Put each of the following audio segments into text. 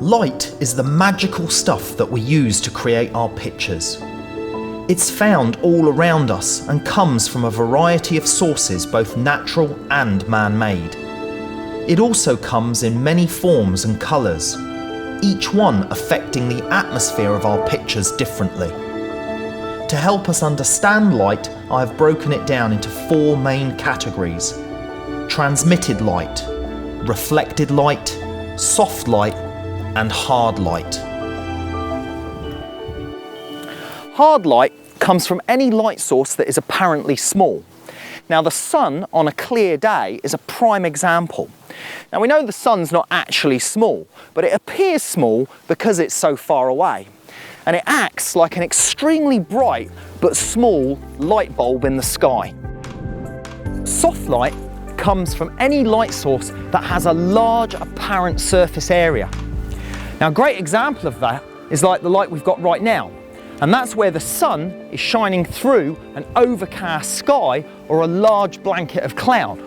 Light is the magical stuff that we use to create our pictures. It's found all around us and comes from a variety of sources, both natural and man-made. It also comes in many forms and colours, each one affecting the atmosphere of our pictures differently. To help us understand light, I have broken it down into 4 main categories: transmitted light, reflected light, soft light, and hard light. Hard light comes from any light source that is apparently small. Now, the sun on a clear day is a prime example. Now, we know the sun's not actually small, but it appears small because it's so far away. And it acts like an extremely bright but small light bulb in the sky. Soft light comes from any light source that has a large apparent surface area. Now, a great example of that is like the light we've got right now. And that's where the sun is shining through an overcast sky or a large blanket of cloud.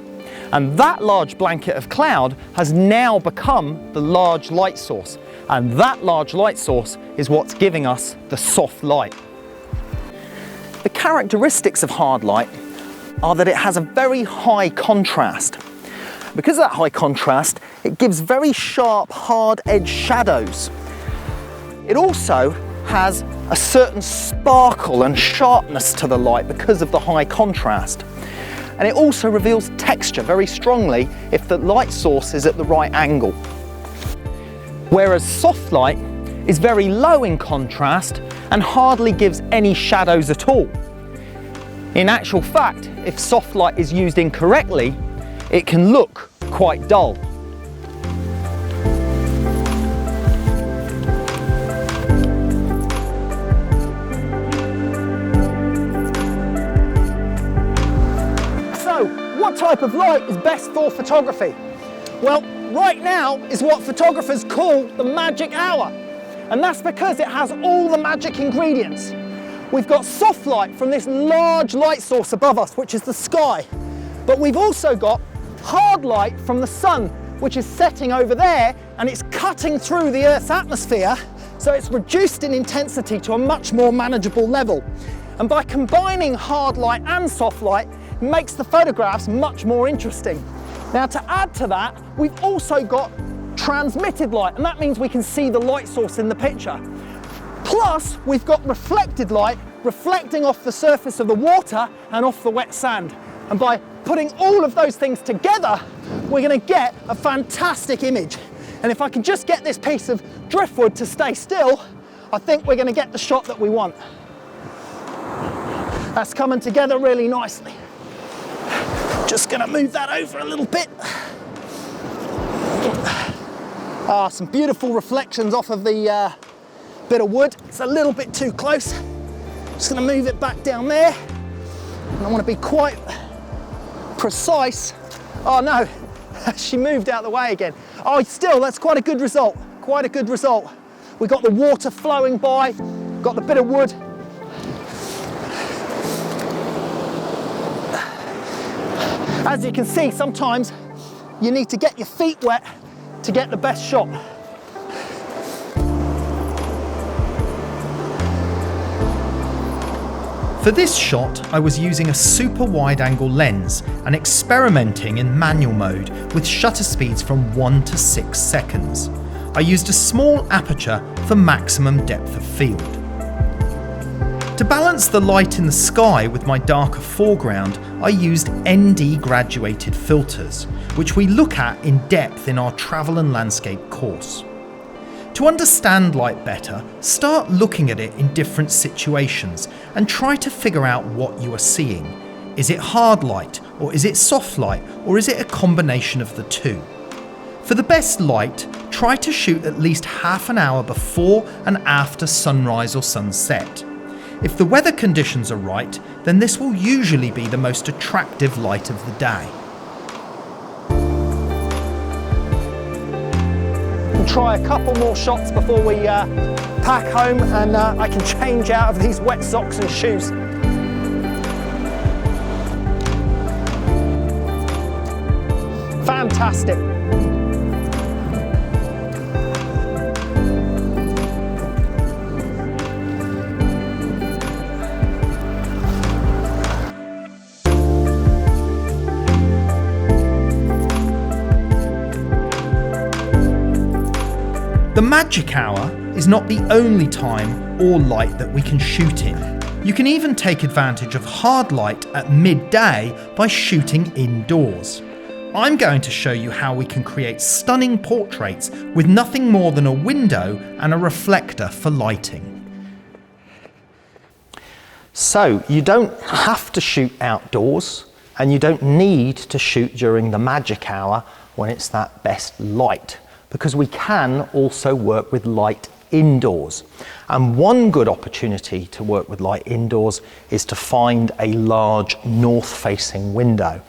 And that large blanket of cloud has now become the large light source. And that large light source is what's giving us the soft light. The characteristics of hard light are that it has a very high contrast. Because of that high contrast, it gives very sharp, hard-edged shadows. It also has a certain sparkle and sharpness to the light because of the high contrast. And it also reveals texture very strongly if the light source is at the right angle. Whereas soft light is very low in contrast and hardly gives any shadows at all. In actual fact, if soft light is used incorrectly, it can look quite dull. What type of light is best for photography? Well, right now is what photographers call the magic hour. And that's because it has all the magic ingredients. We've got soft light from this large light source above us, which is the sky. But we've also got hard light from the sun, which is setting over there, and it's cutting through the Earth's atmosphere, so it's reduced in intensity to a much more manageable level. And by combining hard light and soft light, makes the photographs much more interesting. Now, to add to that, we've also got transmitted light, and that means we can see the light source in the picture. Plus, we've got reflected light reflecting off the surface of the water and off the wet sand. And by putting all of those things together, we're going to get a fantastic image. And if I can just get this piece of driftwood to stay still, I think we're going to get the shot that we want. That's coming together really nicely. Just going to move that over a little bit. Some beautiful reflections off of the bit of wood. It's a little bit too close. Just going to move it back down there. And I want to be quite precise. Oh no, she moved out of the way again. Oh, still, that's quite a good result. Quite a good result. We got the water flowing by, got the bit of wood. As you can see, sometimes you need to get your feet wet to get the best shot. For this shot, I was using a super wide-angle lens and experimenting in manual mode with shutter speeds from 1 to 6 seconds. I used a small aperture for maximum depth of field. To balance the light in the sky with my darker foreground, I used ND graduated filters, which we look at in depth in our travel and landscape course. To understand light better, start looking at it in different situations and try to figure out what you are seeing. Is it hard light, or is it soft light, or is it a combination of the two? For the best light, try to shoot at least half an hour before and after sunrise or sunset. If the weather conditions are right, then this will usually be the most attractive light of the day. We'll try a couple more shots before we pack home, and I can change out of these wet socks and shoes. Fantastic. The magic hour is not the only time or light that we can shoot in. You can even take advantage of hard light at midday by shooting indoors. I'm going to show you how we can create stunning portraits with nothing more than a window and a reflector for lighting. So you don't have to shoot outdoors, and you don't need to shoot during the magic hour when it's that best light, because we can also work with light indoors. And one good opportunity to work with light indoors is to find a large north-facing window.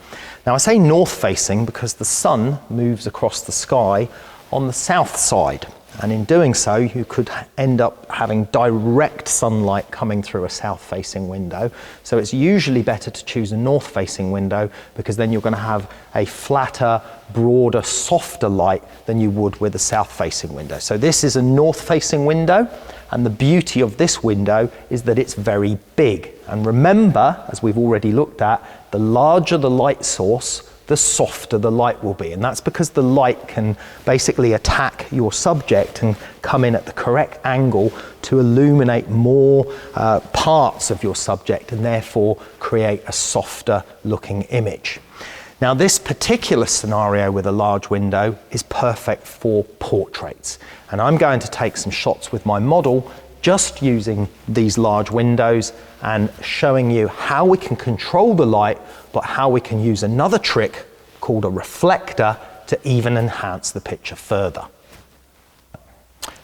Now I say north-facing because the sun moves across the sky on the south side, and in doing so you could end up having direct sunlight coming through a south-facing window. So it's usually better to choose a north-facing window, because then you're going to have a flatter, broader, softer light than you would with a south-facing window. So this is a north-facing window, and the beauty of this window is that it's very big. And remember, as we've already looked at, the larger the light source, the softer the light will be. And that's because the light can basically attack your subject and come in at the correct angle to illuminate more parts of your subject, and therefore create a softer looking image. Now this particular scenario with a large window is perfect for portraits. And I'm going to take some shots with my model just using these large windows and showing you how we can control the light, but how we can use another trick called a reflector to even enhance the picture further.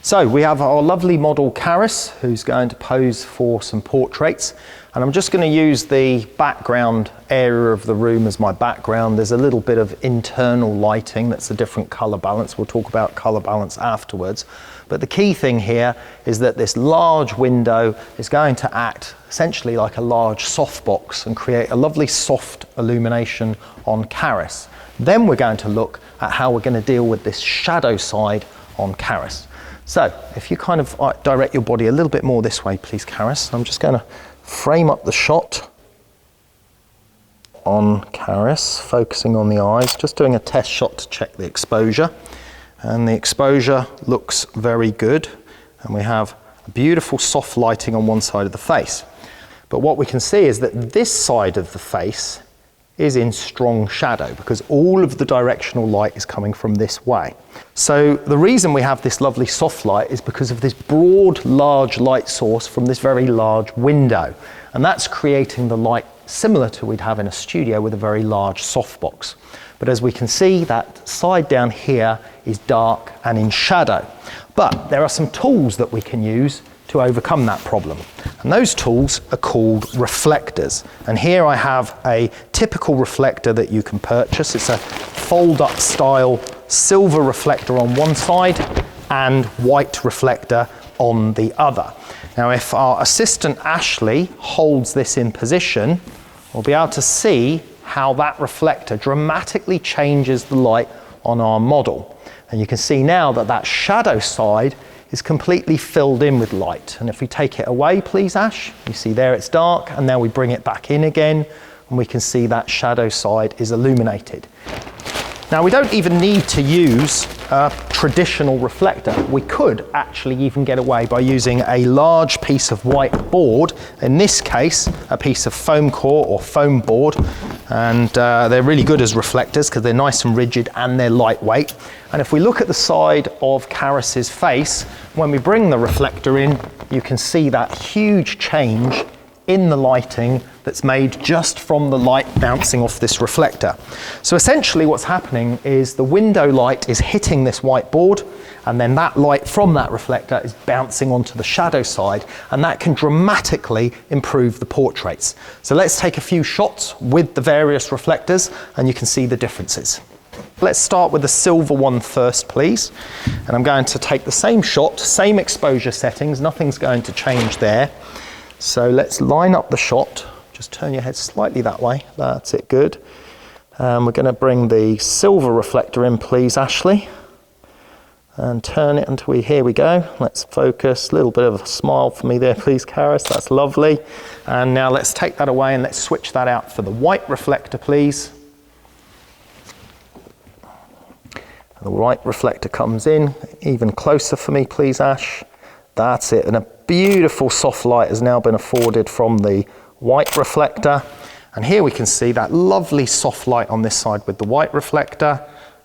So we have our lovely model Karis, who's going to pose for some portraits, and I'm just going to use the background area of the room as my background. There's a little bit of internal lighting that's a different colour balance. We'll talk about colour balance afterwards. But the key thing here is that this large window is going to act essentially like a large softbox and create a lovely soft illumination on Karis. Then we're going to look at how we're going to deal with this shadow side on Karis. So if you kind of direct your body a little bit more this way, please, Karis. I'm just going to frame up the shot on Karis, focusing on the eyes, just doing a test shot to check the exposure. And the exposure looks very good, and we have beautiful soft lighting on one side of the face. But what we can see is that this side of the face is in strong shadow, because all of the directional light is coming from this way. So the reason we have this lovely soft light is because of this broad, large light source from this very large window. And that's creating the light similar to we'd have in a studio with a very large softbox. But as we can see, that side down here is dark and in shadow. But there are some tools that we can use to overcome that problem. And those tools are called reflectors. And here I have a typical reflector that you can purchase. It's a fold-up style silver reflector on one side and white reflector on the other. Now, if our assistant Ashley holds this in position, we'll be able to see how that reflector dramatically changes the light on our model. And you can see now that that shadow side is completely filled in with light. And if we take it away, please, Ash, you see there it's dark, and now we bring it back in again, and we can see that shadow side is illuminated. Now, we don't even need to use a traditional reflector. We could actually even get away by using a large piece of white board, in this case a piece of foam core or foam board, and they're really good as reflectors because they're nice and rigid and they're lightweight. And if we look at the side of Karis's face, when we bring the reflector in, you can see that huge change in the lighting that's made just from the light bouncing off this reflector. So essentially what's happening is the window light is hitting this white board, and then that light from that reflector is bouncing onto the shadow side, and that can dramatically improve the portraits. So let's take a few shots with the various reflectors and you can see the differences. Let's start with the silver one first, please. And I'm going to take the same shot, same exposure settings, nothing's going to change there. So let's line up the shot. Just turn your head slightly that way. That's it, good. We're going to bring the silver reflector in, please, Ashley. And turn it until here we go. Let's focus. A little bit of a smile for me there, please, Karis. That's lovely. And now let's take that away and let's switch that out for the white reflector, please. And The white reflector comes in, even closer for me, please, Ash. That's it, and a beautiful soft light has now been afforded from the white reflector. And here we can see that lovely soft light on this side with the white reflector,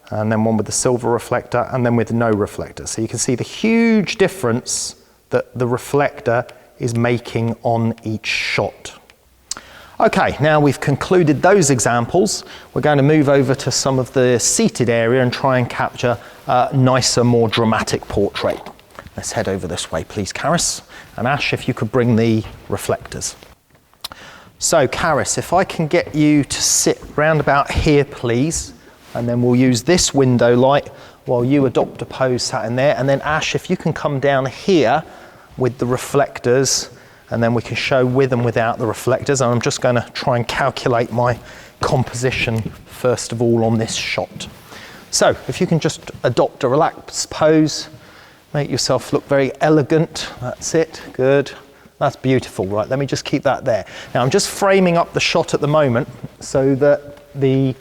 and then one with the silver reflector, and then with no reflector. So you can see the huge difference that the reflector is making on each shot. Okay, now we've concluded those examples, we're going to move over to some of the seated area and try and capture a nicer, more dramatic portrait. Let's head over this way, please, Karis. And Ash, if you could bring the reflectors. So, Karis, if I can get you to sit round about here, please, and then we'll use this window light while you adopt a pose sat in there. And then, Ash, if you can come down here with the reflectors, and then we can show with and without the reflectors. And I'm just going to try and calculate my composition first of all on this shot. So if you can just adopt a relaxed pose, make yourself look very elegant. That's it, good. That's beautiful, right? Let me just keep that there. Now I'm just framing up the shot at the moment so that the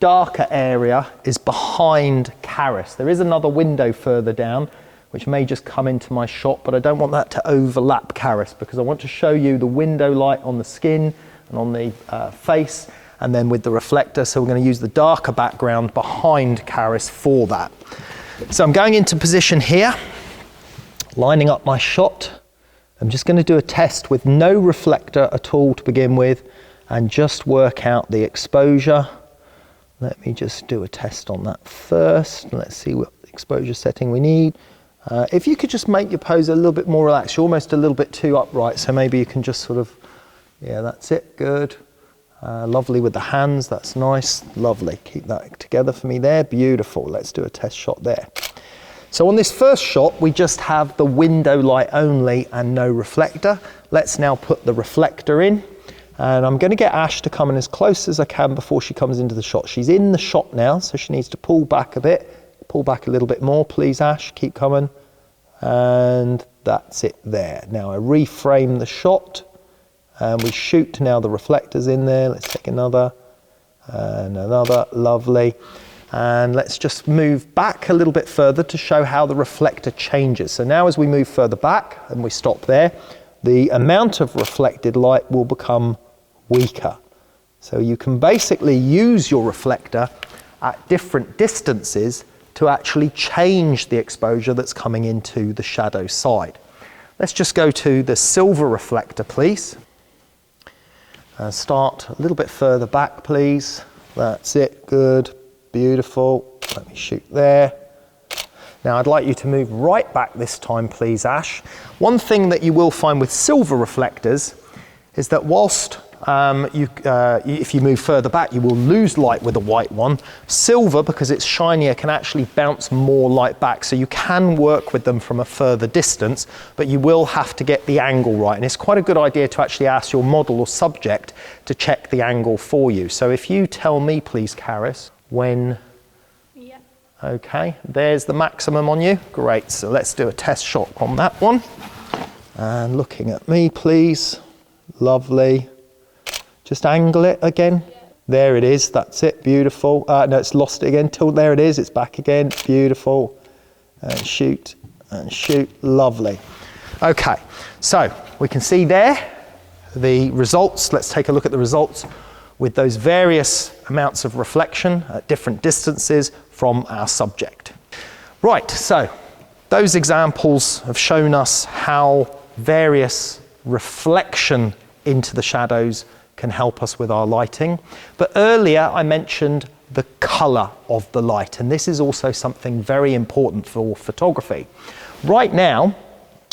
darker area is behind Karis. There is another window further down, which may just come into my shot, but I don't want that to overlap Karis because I want to show you the window light on the skin and on the face, and then with the reflector. So we're going to use the darker background behind Karis for that. So I'm going into position here, lining up my shot. I'm just going to do a test with no reflector at all to begin with, and just work out the exposure. Let me just do a test on that first. Let's see what exposure setting we need. If you could just make your pose a little bit more relaxed, you're almost a little bit too upright, so maybe you can just sort of, yeah, that's it, good. Lovely with the hands, that's nice, lovely. Keep that together for me there, beautiful. Let's do a test shot there. So on this first shot, we just have the window light only and no reflector. Let's now put the reflector in, and I'm going to get Ash to come in as close as I can before she comes into the shot. She's in the shot now, so she needs to pull back a bit. Pull back a little bit more, please, Ash. Keep coming. And that's it there. Now I reframe the shot and we shoot now the reflectors in there. Let's take another and another. Lovely. And let's just move back a little bit further to show how the reflector changes. So now as we move further back and we stop there, the amount of reflected light will become weaker. So you can basically use your reflector at different distances to actually change the exposure that's coming into the shadow side. Let's just go to the silver reflector, please. Start a little bit further back, please. That's it, good, beautiful. Let me shoot there. Now I'd like you to move right back this time, please, Ash. One thing that you will find with silver reflectors is that whilst if you move further back, you will lose light with a white one. Silver, because it's shinier, can actually bounce more light back, so you can work with them from a further distance, but you will have to get the angle right. And it's quite a good idea to actually ask your model or subject to check the angle for you. So if you tell me, please, Karis, when... Yeah. Okay, there's the maximum on you. Great, so let's do a test shot on that one. And looking at me, please. Lovely. Just angle it again. Yeah. There it is, that's it, beautiful. No, it's lost it again. There it is, it's back again, beautiful. And shoot, lovely. Okay, so we can see there the results. Let's take a look at the results with those various amounts of reflection at different distances from our subject. Right, so those examples have shown us how various reflection into the shadows can help us with our lighting. But earlier I mentioned the colour of the light, and this is also something very important for photography. Right now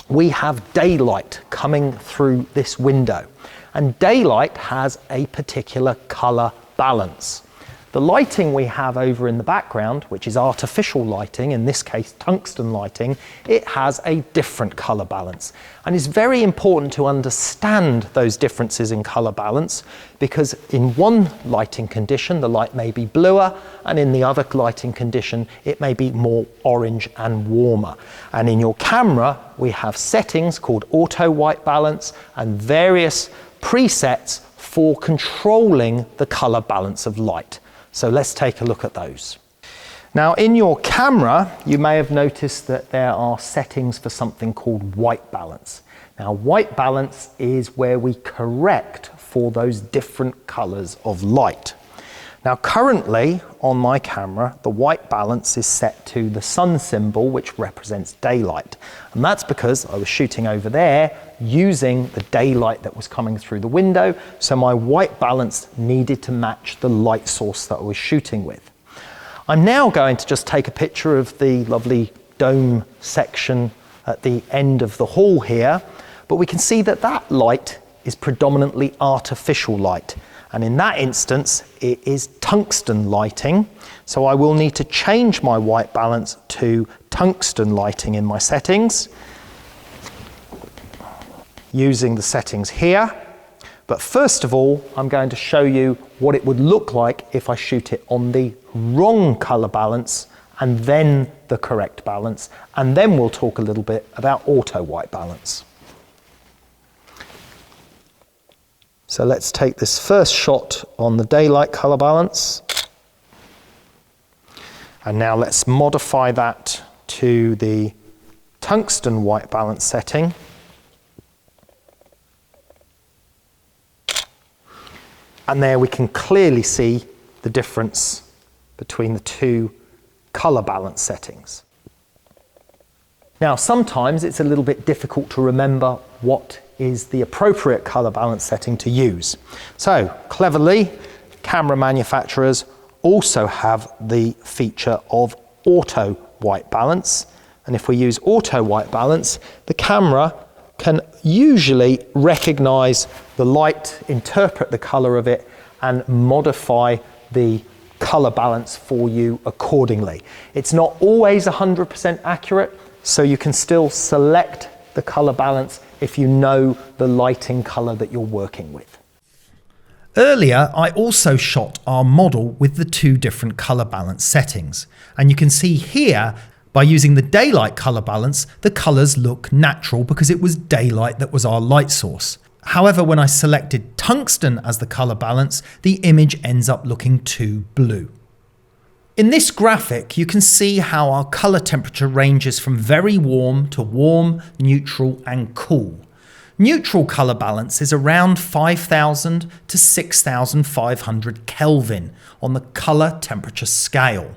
we have daylight coming through this window, and daylight has a particular colour balance. The lighting we have over in the background, which is artificial lighting, in this case tungsten lighting, it has a different colour balance. And it's very important to understand those differences in colour balance, because in one lighting condition the light may be bluer, and in the other lighting condition it may be more orange and warmer. And in your camera we have settings called auto white balance and various presets for controlling the colour balance of light. So let's take a look at those. Now in your camera, you may have noticed that there are settings for something called white balance. Now white balance is where we correct for those different colours of light. Now currently on my camera, the white balance is set to the sun symbol, which represents daylight. And that's because I was shooting over there using the daylight that was coming through the window. So my white balance needed to match the light source that I was shooting with. I'm now going to just take a picture of the lovely dome section at the end of the hall here, but we can see that that light is predominantly artificial light. And in that instance, it is tungsten lighting. So I will need to change my white balance to tungsten lighting in my settings, using the settings here. But first of all, I'm going to show you what it would look like if I shoot it on the wrong color balance and then the correct balance. And then we'll talk a little bit about auto white balance. So let's take this first shot on the daylight color balance. And now let's modify that to the tungsten white balance setting. And there we can clearly see the difference between the two color balance settings. Now, sometimes it's a little bit difficult to remember what is the appropriate color balance setting to use. So, cleverly, camera manufacturers also have the feature of auto white balance. And if we use auto white balance, the camera can usually recognize the light, interpret the color of it, and modify the color balance for you accordingly. It's not always 100% accurate, so you can still select the color balance if you know the lighting color that you're working with. Earlier, I also shot our model with the two different color balance settings. And you can see here, by using the daylight color balance, the colors look natural because it was daylight that was our light source. However, when I selected tungsten as the color balance, the image ends up looking too blue. In this graphic, you can see how our color temperature ranges from very warm to warm, neutral, and cool. Neutral color balance is around 5,000 to 6,500 Kelvin on the color temperature scale.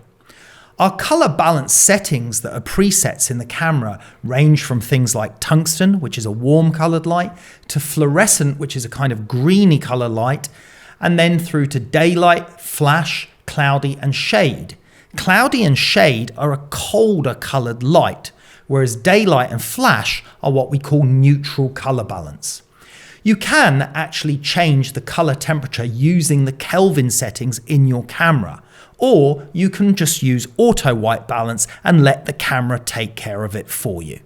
Our color balance settings that are presets in the camera range from things like tungsten, which is a warm colored light, to fluorescent, which is a kind of greeny color light, and then through to daylight, flash, cloudy, and shade. Cloudy and shade are a colder colored light, whereas daylight and flash are what we call neutral color balance. You can actually change the color temperature using the Kelvin settings in your camera, or you can just use auto white balance and let the camera take care of it for you.